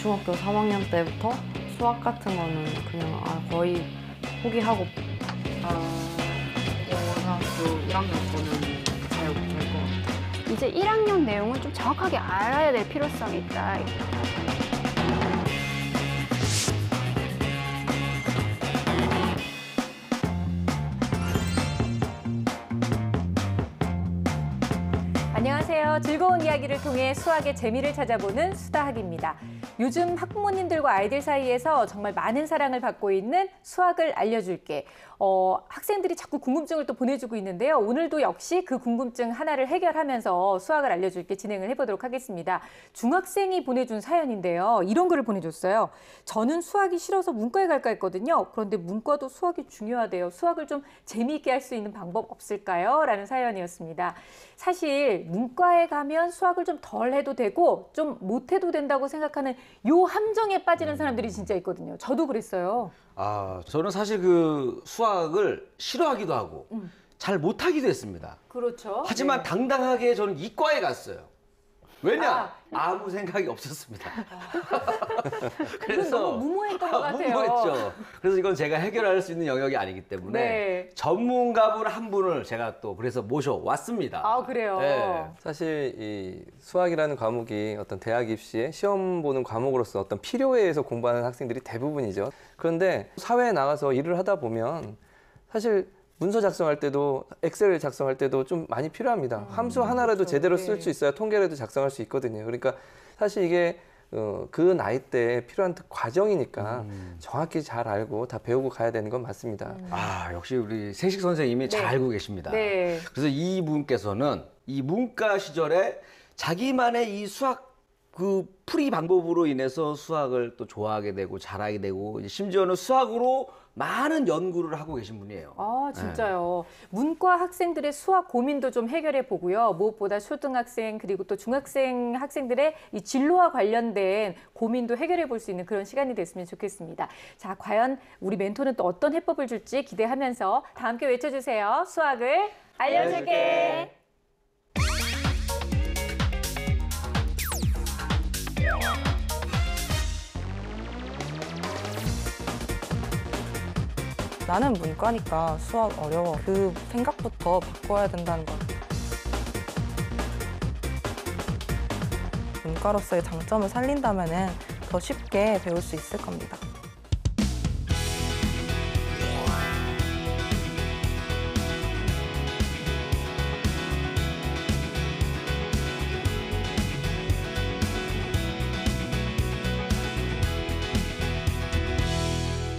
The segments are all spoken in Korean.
중학교 3학년 때부터 수학 같은 거는 그냥 거의 포기하고 고등학교 1학년 거는 잘 못할 것 같아요. 이제 1학년 내용을 좀 정확하게 알아야 될 필요성이 있다. 안녕하세요. 즐거운 이야기를 통해 수학의 재미를 찾아보는 수다학입니다. 요즘 학부모님들과 아이들 사이에서 정말 많은 사랑을 받고 있는 수학을 알려줄게. 학생들이 자꾸 궁금증을 또 보내주고 있는데요. 오늘도 역시 그 궁금증 하나를 해결하면서 수학을 알려줄게 진행을 해보도록 하겠습니다. 중학생이 보내준 사연인데요. 이런 글을 보내줬어요. 저는 수학이 싫어서 문과에 갈까 했거든요. 그런데 문과도 수학이 중요하대요. 수학을 좀 재미있게 할 수 있는 방법 없을까요? 라는 사연이었습니다. 사실 문과에 가면 수학을 좀 덜 해도 되고 좀 못해도 된다고 생각하는 요 함정에 빠지는 사람들이 진짜 있거든요. 저도 그랬어요. 저는 사실 그 수학을 싫어하기도 하고 잘 못하기도 했습니다. 그렇죠. 하지만 당당하게 저는 이과에 갔어요. 왜냐? 아무 생각이 없었습니다. 그래서 너무 무모했던 것 같아요. 무모했죠. 그래서 이건 제가 해결할 수 있는 영역이 아니기 때문에 네. 전문가분 한 분을 제가 또 그래서 모셔왔습니다. 그래요? 네. 사실 이 수학이라는 과목이 어떤 대학 입시에 시험 보는 과목으로서 어떤 필요에 의해서 공부하는 학생들이 대부분이죠. 그런데 사회에 나가서 일을 하다 보면 사실 문서 작성할 때도 엑셀 작성할 때도 좀 많이 필요합니다. 함수 하나라도 그렇죠. 제대로 네. 쓸 수 있어야 통계라도 작성할 수 있거든요. 그러니까 사실 이게 그 나이 때 필요한 과정이니까 정확히 잘 알고 다 배우고 가야 되는 건 맞습니다. 역시 우리 세식 선생님이 잘 알고 계십니다. 네. 그래서 이분께서는 이 문과 시절에 자기만의 이 수학 그 풀이 방법으로 인해서 수학을 또 좋아하게 되고 잘하게 되고 심지어는 수학으로 많은 연구를 하고 계신 분이에요. 진짜요. 문과 학생들의 수학 고민도 좀 해결해 보고요. 무엇보다 초등학생 그리고 또 중학생 학생들의 이 진로와 관련된 고민도 해결해 볼 수 있는 그런 시간이 됐으면 좋겠습니다. 자, 과연 우리 멘토는 또 어떤 해법을 줄지 기대하면서 다 함께 외쳐주세요. 수학을 알려줄게. 나는 문과니까 수학 어려워. 그 생각부터 바꿔야 된다는 것 같아요. 문과로서의 장점을 살린다면 더 쉽게 배울 수 있을 겁니다.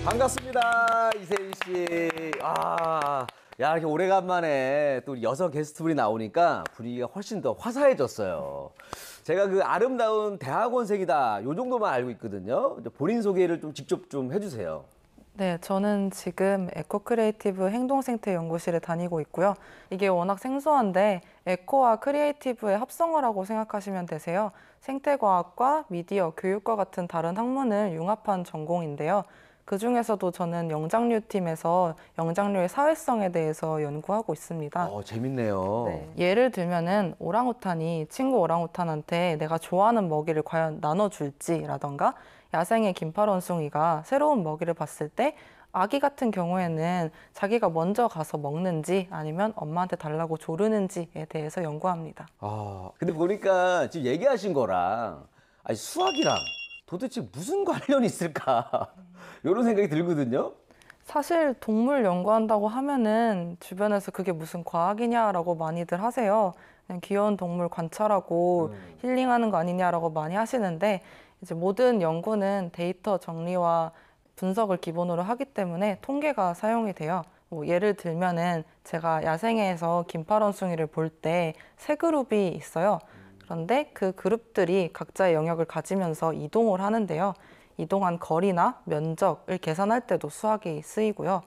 반갑습니다, 이세희 씨. 이렇게 오래간만에 또 우리 여성 게스트분이 나오니까 분위기가 훨씬 더 화사해졌어요. 제가 그 아름다운 대학원생이다, 요 정도만 알고 있거든요. 본인 소개를 좀 직접 좀 해주세요. 네, 저는 지금 에코크리에이티브 행동생태 연구실에 다니고 있고요. 이게 워낙 생소한데 에코와 크리에이티브의 합성어라고 생각하시면 되세요. 생태과학과 미디어, 교육과 같은 다른 학문을 융합한 전공인데요. 그중에서도 저는 영장류 팀에서 영장류의 사회성에 대해서 연구하고 있습니다. 재밌네요. 네. 예를 들면은 오랑우탄이 친구 오랑우탄한테 내가 좋아하는 먹이를 과연 나눠줄지라던가 야생의 긴팔원숭이가 새로운 먹이를 봤을 때 아기 같은 경우에는 자기가 먼저 가서 먹는지 아니면 엄마한테 달라고 조르는지에 대해서 연구합니다. 근데 보니까 지금 얘기하신 거랑 수학이랑 도대체 무슨 관련이 있을까? 이런 생각이 들거든요. 사실 동물 연구한다고 하면은 주변에서 그게 무슨 과학이냐라고 많이들 하세요. 그냥 귀여운 동물 관찰하고 힐링하는 거 아니냐라고 많이 하시는데 이제 모든 연구는 데이터 정리와 분석을 기본으로 하기 때문에 통계가 사용이 돼요. 예를 들면은 제가 야생에서 긴팔원숭이를 볼 때 세 그룹이 있어요. 그런데 그 그룹들이 각자의 영역을 가지면서 이동을 하는데요. 이동한 거리나 면적을 계산할 때도 수학이 쓰이고요.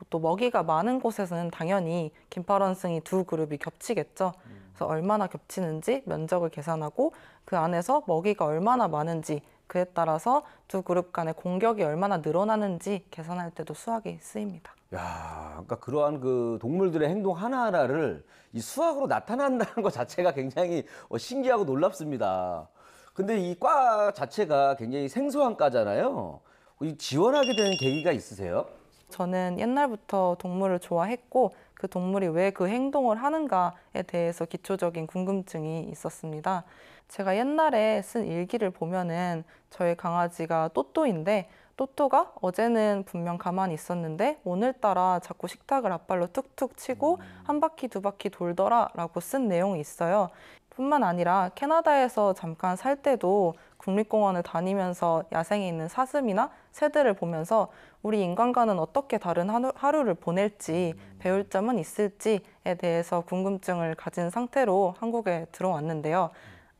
또 먹이가 많은 곳에서는 당연히 긴팔원숭이 두 그룹이 겹치겠죠. 그래서 얼마나 겹치는지 면적을 계산하고 그 안에서 먹이가 얼마나 많은지 그에 따라서 두 그룹 간의 공격이 얼마나 늘어나는지 계산할 때도 수학이 쓰입니다. 그러니까 그러한 그 동물들의 행동 하나하나를 이 수학으로 나타난다는 것 자체가 굉장히 신기하고 놀랍습니다. 근데 이 과 자체가 굉장히 생소한 과잖아요. 이 지원하게 된 계기가 있으세요? 저는 옛날부터 동물을 좋아했고 그 동물이 왜 그 행동을 하는가에 대해서 기초적인 궁금증이 있었습니다. 제가 옛날에 쓴 일기를 보면은 저희 강아지가 또또인데 또또가 어제는 분명 가만히 있었는데 오늘따라 자꾸 식탁을 앞발로 툭툭 치고 한 바퀴 두 바퀴 돌더라 라고 쓴 내용이 있어요. 뿐만 아니라 캐나다에서 잠깐 살 때도 국립공원을 다니면서 야생에 있는 사슴이나 새들을 보면서 우리 인간과는 어떻게 다른 하루를 보낼지 배울 점은 있을지에 대해서 궁금증을 가진 상태로 한국에 들어왔는데요.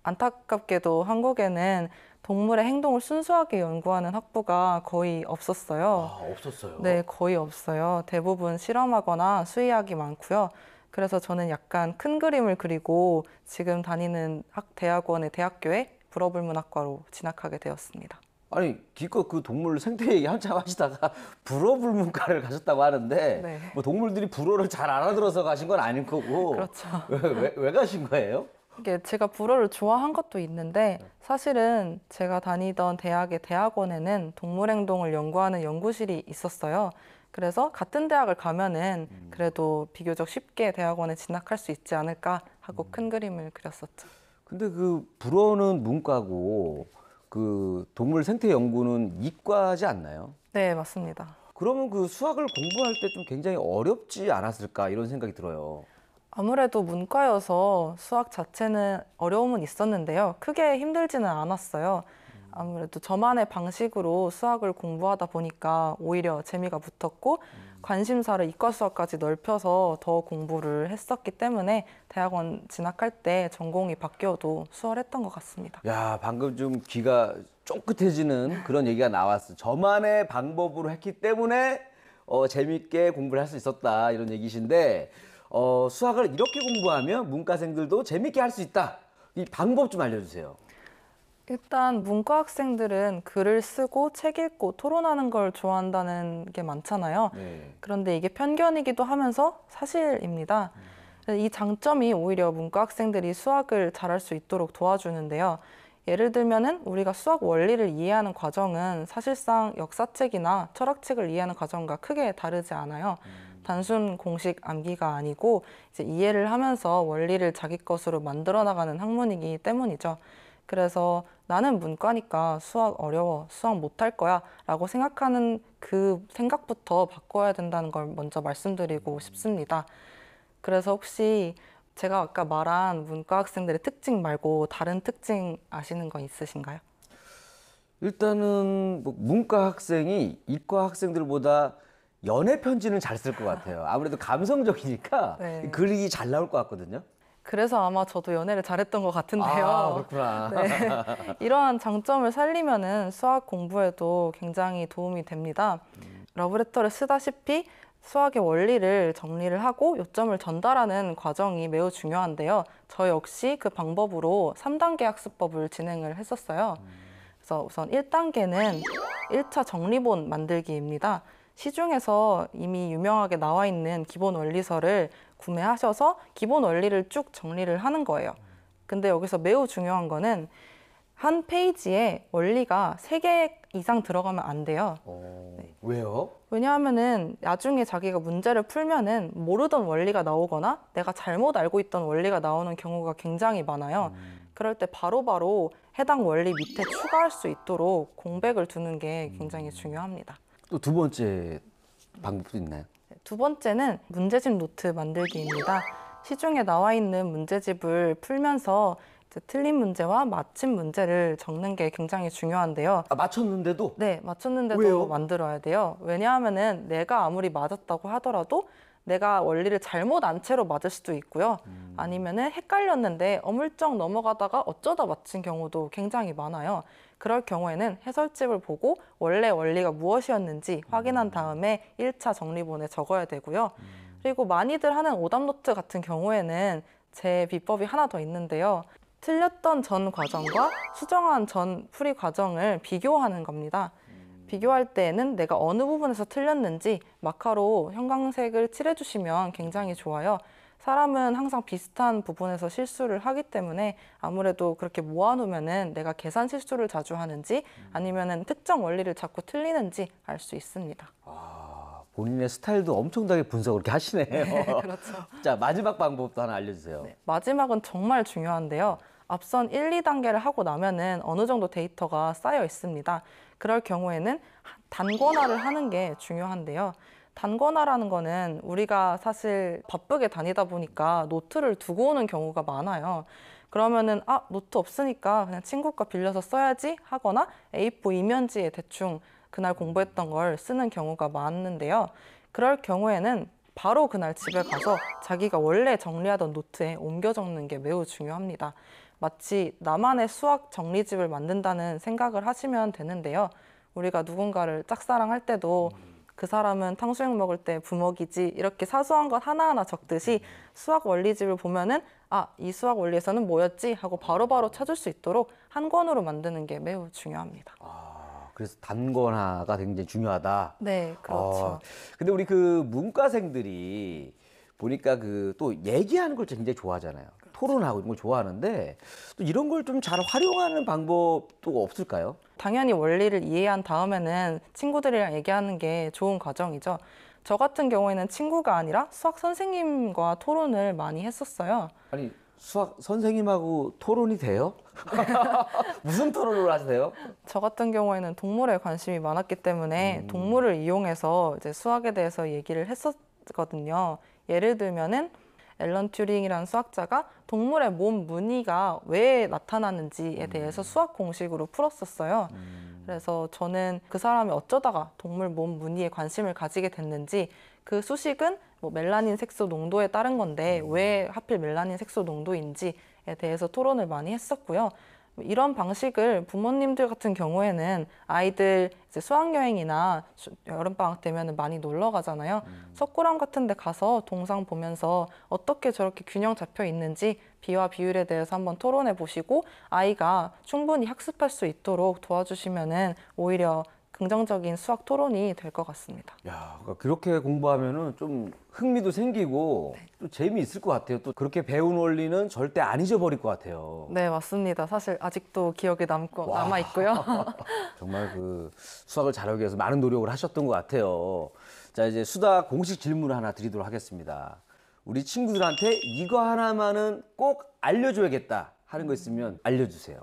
안타깝게도 한국에는 동물의 행동을 순수하게 연구하는 학부가 거의 없었어요. 아, 없었어요. 네, 거의 없어요. 대부분 실험하거나 수의학이 많고요. 그래서 저는 약간 큰 그림을 그리고 지금 다니는 대학원의 대학교에 불어불문학과로 진학하게 되었습니다. 아니 기껏 그 동물 생태 얘기 한참 하시다가 불어불문과를 가셨다고 하는데 네. 뭐 동물들이 불어를 잘 알아들어서 가신 건 아닐 거고 그렇죠. 왜 가신 거예요? 이게 제가 불어를 좋아한 것도 있는데 사실은 제가 다니던 대학의 대학원에는 동물 행동을 연구하는 연구실이 있었어요. 그래서 같은 대학을 가면은 그래도 비교적 쉽게 대학원에 진학할 수 있지 않을까 하고 큰 그림을 그렸었죠. 근데 그 불어는 문과고 그 동물 생태 연구는 이과지 않나요? 네, 맞습니다. 그러면 그 수학을 공부할 때 좀 굉장히 어렵지 않았을까 이런 생각이 들어요. 아무래도 문과여서 수학 자체는 어려움은 있었는데요. 크게 힘들지는 않았어요. 아무래도 저만의 방식으로 수학을 공부하다 보니까 오히려 재미가 붙었고 관심사를 이과 수학까지 넓혀서 더 공부를 했었기 때문에 대학원 진학할 때 전공이 바뀌어도 수월했던 것 같습니다. 야, 방금 좀 귀가 쫑긋해지는 그런 얘기가 나왔어. 저만의 방법으로 했기 때문에 재밌게 공부를 할 수 있었다 이런 얘기신데 수학을 이렇게 공부하면 문과생들도 재밌게 할 수 있다. 이 방법 좀 알려주세요. 일단 문과 학생들은 글을 쓰고 책 읽고 토론하는 걸 좋아한다는 게 많잖아요. 네. 그런데 이게 편견이기도 하면서 사실입니다. 이 장점이 오히려 문과 학생들이 수학을 잘할 수 있도록 도와주는데요. 예를 들면은 우리가 수학 원리를 이해하는 과정은 사실상 역사책이나 철학책을 이해하는 과정과 크게 다르지 않아요. 단순 공식 암기가 아니고 이제 이해를 하면서 원리를 자기 것으로 만들어 나가는 학문이기 때문이죠. 그래서 나는 문과니까 수학 어려워, 수학 못할 거야 라고 생각하는 그 생각부터 바꿔야 된다는 걸 먼저 말씀드리고 싶습니다. 그래서 혹시 제가 아까 말한 문과 학생들의 특징 말고 다른 특징 아시는 거 있으신가요? 일단은 뭐 문과 학생이 이과 학생들보다 연애 편지는 잘 쓸 것 같아요. 아무래도 감성적이니까 네. 글이 잘 나올 것 같거든요. 그래서 아마 저도 연애를 잘했던 것 같은데요. 아, 그렇구나. 네. 이러한 장점을 살리면은 수학 공부에도 굉장히 도움이 됩니다. 러브레터를 쓰다시피 수학의 원리를 정리를 하고 요점을 전달하는 과정이 매우 중요한데요. 저 역시 그 방법으로 3단계 학습법을 진행을 했었어요. 그래서 우선 1단계는 1차 정리본 만들기입니다. 시중에서 이미 유명하게 나와 있는 기본 원리서를 구매하셔서 기본 원리를 쭉 정리를 하는 거예요. 근데 여기서 매우 중요한 거는 한 페이지에 원리가 3개 이상 들어가면 안 돼요. 왜요? 왜냐하면은 나중에 자기가 문제를 풀면은 모르던 원리가 나오거나 내가 잘못 알고 있던 원리가 나오는 경우가 굉장히 많아요. 그럴 때 바로바로 해당 원리 밑에 추가할 수 있도록 공백을 두는 게 굉장히 중요합니다. 또 두 번째 방법도 있나요? 두 번째는 문제집 노트 만들기입니다. 시중에 나와 있는 문제집을 풀면서 이제 틀린 문제와 맞힌 문제를 적는 게 굉장히 중요한데요. 아, 맞췄는데도? 네, 맞췄는데도 왜요? 만들어야 돼요. 왜냐하면은 내가 아무리 맞았다고 하더라도 내가 원리를 잘못 안 채로 맞을 수도 있고요. 아니면은 헷갈렸는데 어물쩍 넘어가다가 어쩌다 맞힌 경우도 굉장히 많아요. 그럴 경우에는 해설집을 보고 원래 원리가 무엇이었는지 확인한 다음에 1차 정리본에 적어야 되고요. 그리고 많이들 하는 오답노트 같은 경우에는 제 비법이 하나 더 있는데요. 틀렸던 전 과정과 수정한 전 풀이 과정을 비교하는 겁니다. 비교할 때에는 내가 어느 부분에서 틀렸는지 마카로 형광색을 칠해주시면 굉장히 좋아요. 사람은 항상 비슷한 부분에서 실수를 하기 때문에 아무래도 그렇게 모아놓으면은 내가 계산 실수를 자주 하는지 아니면은 특정 원리를 자꾸 틀리는지 알 수 있습니다. 본인의 스타일도 엄청나게 분석을 이렇게 하시네요. 그렇죠. 자, 마지막 방법도 하나 알려주세요. 네, 마지막은 정말 중요한데요. 앞선 1, 2단계를 하고 나면은 어느 정도 데이터가 쌓여 있습니다. 그럴 경우에는 단권화를 하는 게 중요한데요. 단권화라는 거는 우리가 사실 바쁘게 다니다 보니까 노트를 두고 오는 경우가 많아요. 그러면은 노트 없으니까 그냥 친구 거 빌려서 써야지 하거나 A4 이면지에 대충 그날 공부했던 걸 쓰는 경우가 많은데요. 그럴 경우에는 바로 그날 집에 가서 자기가 원래 정리하던 노트에 옮겨 적는 게 매우 중요합니다. 마치 나만의 수학 정리집을 만든다는 생각을 하시면 되는데요. 우리가 누군가를 짝사랑할 때도 그 사람은 탕수육 먹을 때 부먹이지 이렇게 사소한 것 하나하나 적듯이 수학 원리집을 보면은 이 수학 원리에서는 뭐였지 하고 바로바로 찾을 수 있도록 한 권으로 만드는 게 매우 중요합니다. 그래서 단권화가 굉장히 중요하다. 네, 그렇죠. 근데 우리 그 문과생들이 보니까 그 또 얘기하는 걸 굉장히 좋아하잖아요. 토론하고 이런 걸 좋아하는데 또 이런 걸 좀 잘 활용하는 방법도 없을까요? 당연히 원리를 이해한 다음에는 친구들이랑 얘기하는 게 좋은 과정이죠. 저 같은 경우에는 친구가 아니라 수학 선생님과 토론을 많이 했었어요. 아니, 수학 선생님하고 토론이 돼요? 무슨 토론을 하세요? 저 같은 경우에는 동물에 관심이 많았기 때문에 동물을 이용해서 이제 수학에 대해서 얘기를 했었거든요. 예를 들면은 앨런 튜링이라는 수학자가 동물의 몸 무늬가 왜 나타나는지에 대해서 수학 공식으로 풀었었어요. 그래서 저는 그 사람이 어쩌다가 동물 몸 무늬에 관심을 가지게 됐는지 그 수식은 뭐 멜라닌 색소 농도에 따른 건데 왜 하필 멜라닌 색소 농도인지에 대해서 토론을 많이 했었고요. 이런 방식을 부모님들 같은 경우에는 아이들 이제 수학여행이나 여름방학 되면 많이 놀러 가잖아요. 석굴암 같은 데 가서 동상 보면서 어떻게 저렇게 균형 잡혀 있는지 비와 비율에 대해서 한번 토론해 보시고 아이가 충분히 학습할 수 있도록 도와주시면은 오히려 긍정적인 수학 토론이 될 것 같습니다. 야, 그러니까 그렇게 공부하면은 좀 흥미도 생기고 또 재미있을 것 같아요. 또 그렇게 배운 원리는 절대 안 잊어버릴 것 같아요. 네, 맞습니다. 사실 아직도 기억에 남아 있고요. 정말 그 수학을 잘하기 위해서 많은 노력을 하셨던 것 같아요. 자, 이제 수다 공식 질문을 하나 드리도록 하겠습니다. 우리 친구들한테 이거 하나만은 꼭 알려줘야겠다 하는 거 있으면 알려주세요.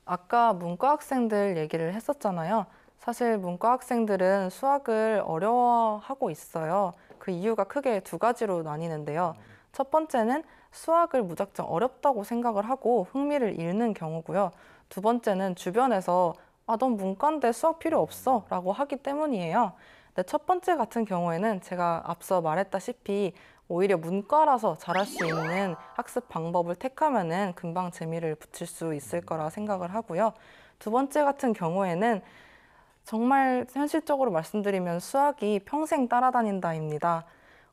아까 문과 학생들 얘기를 했었잖아요. 사실 문과 학생들은 수학을 어려워하고 있어요. 그 이유가 크게 두 가지로 나뉘는데요. 첫 번째는 수학을 무작정 어렵다고 생각을 하고 흥미를 잃는 경우고요. 두 번째는 주변에서 넌 문과인데 수학 필요 없어 라고 하기 때문이에요. 근데 첫 번째 같은 경우에는 제가 앞서 말했다시피 오히려 문과라서 잘할 수 있는 학습 방법을 택하면은 금방 재미를 붙일 수 있을 거라 생각을 하고요. 두 번째 같은 경우에는 정말 현실적으로 말씀드리면 수학이 평생 따라다닌다입니다.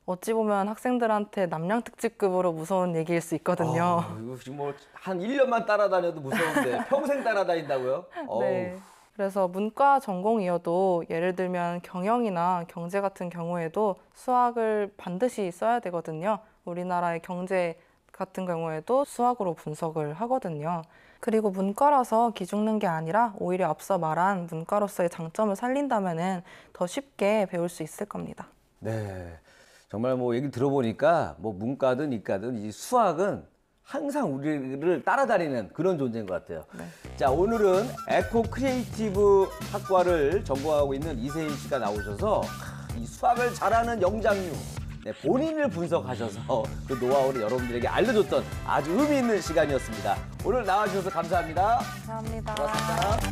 어찌 보면 학생들한테 남량특집급으로 무서운 얘기일 수 있거든요. 이거 지금 뭐 한 1년만 따라다녀도 무서운데 평생 따라다닌다고요? 네. 그래서 문과 전공이어도 예를 들면 경영이나 경제 같은 경우에도 수학을 반드시 써야 되거든요. 우리나라의 경제 같은 경우에도 수학으로 분석을 하거든요. 그리고 문과라서 기죽는 게 아니라 오히려 앞서 말한 문과로서의 장점을 살린다면은 더 쉽게 배울 수 있을 겁니다. 네. 정말 뭐 얘기 들어보니까 뭐 문과든 이과든 이 수학은 항상 우리를 따라다니는 그런 존재인 것 같아요. 네. 자, 오늘은 에코 크리에이티브 학과를 전공하고 있는 이세인 씨가 나오셔서 이 수학을 잘하는 영장류, 본인을 분석하셔서 그 노하우를 여러분들에게 알려줬던 아주 의미 있는 시간이었습니다. 오늘 나와주셔서 감사합니다. 감사합니다. 고맙습니다.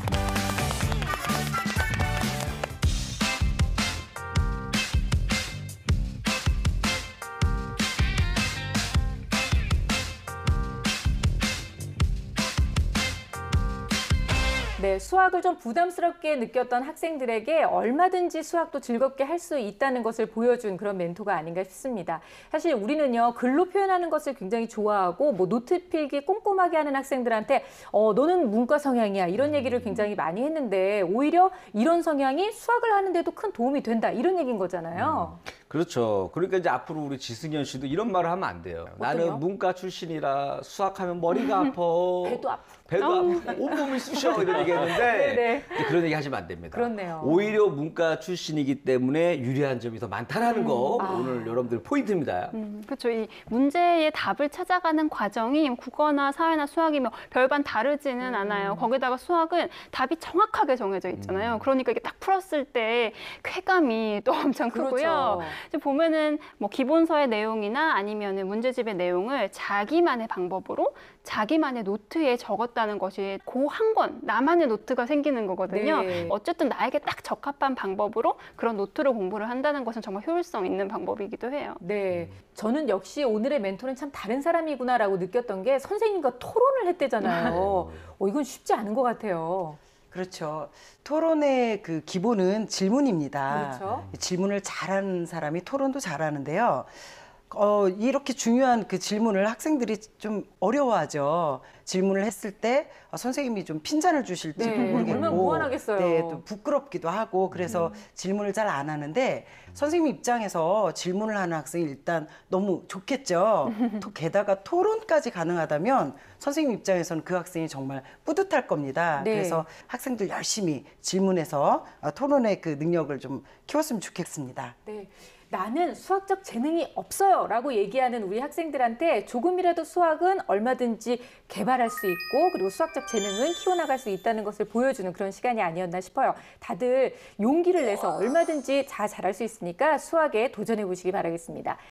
네, 수학을 좀 부담스럽게 느꼈던 학생들에게 얼마든지 수학도 즐겁게 할 수 있다는 것을 보여준 그런 멘토가 아닌가 싶습니다. 사실 우리는요, 글로 표현하는 것을 굉장히 좋아하고 뭐 노트 필기 꼼꼼하게 하는 학생들한테 너는 문과 성향이야 이런 얘기를 굉장히 많이 했는데 오히려 이런 성향이 수학을 하는데도 큰 도움이 된다 이런 얘기인 거잖아요. 그렇죠. 그러니까 이제 앞으로 우리 지승현 씨도 이런 말을 하면 안 돼요. 나는 문과 출신이라 수학하면 머리가 아파. 배도 아프고. 배도 아프고 온몸이 쑤셔 이런 얘기 했는데 네. 이제 그런 얘기 하시면 안 됩니다. 그렇네요. 오히려 문과 출신이기 때문에 유리한 점이 더 많다라는 거 오늘 여러분들 포인트입니다. 그렇죠. 이 문제의 답을 찾아가는 과정이 국어나 사회나 수학이면 별반 다르지는 않아요. 거기다가 수학은 답이 정확하게 정해져 있잖아요. 그러니까 이게 딱 풀었을 때 쾌감이 또 엄청 크고요. 그렇죠. 이제 보면은 뭐 기본서의 내용이나 아니면은 문제집의 내용을 자기만의 방법으로 자기만의 노트에 적었다는 것이 그 한 권 나만의 노트가 생기는 거거든요. 네. 어쨌든 나에게 딱 적합한 방법으로 그런 노트로 공부를 한다는 것은 정말 효율성 있는 방법이기도 해요. 네, 저는 역시 오늘의 멘토는 참 다른 사람이구나라고 느꼈던 게 선생님과 토론을 했대잖아요. 이건 쉽지 않은 것 같아요. 그렇죠. 토론의 그 기본은 질문입니다. 그렇죠. 질문을 잘하는 사람이 토론도 잘하는데요. 이렇게 중요한 그 질문을 학생들이 좀 어려워하죠. 질문을 했을 때 선생님이 좀 핀잔을 주실지도 네, 모르겠고, 얼마나 무안하겠어요. 네, 또 부끄럽기도 하고 그래서 질문을 잘 안 하는데 선생님 입장에서 질문을 하는 학생이 일단 너무 좋겠죠. 또 게다가 토론까지 가능하다면 선생님 입장에서는 그 학생이 정말 뿌듯할 겁니다. 네. 그래서 학생들 열심히 질문해서 토론의 그 능력을 좀 키웠으면 좋겠습니다. 네. 나는 수학적 재능이 없어요 라고 얘기하는 우리 학생들한테 조금이라도 수학은 얼마든지 개발할 수 있고 그리고 수학적 재능은 키워나갈 수 있다는 것을 보여주는 그런 시간이 아니었나 싶어요. 다들 용기를 내서 얼마든지 잘할 수 있으니까 수학에 도전해 보시기 바라겠습니다.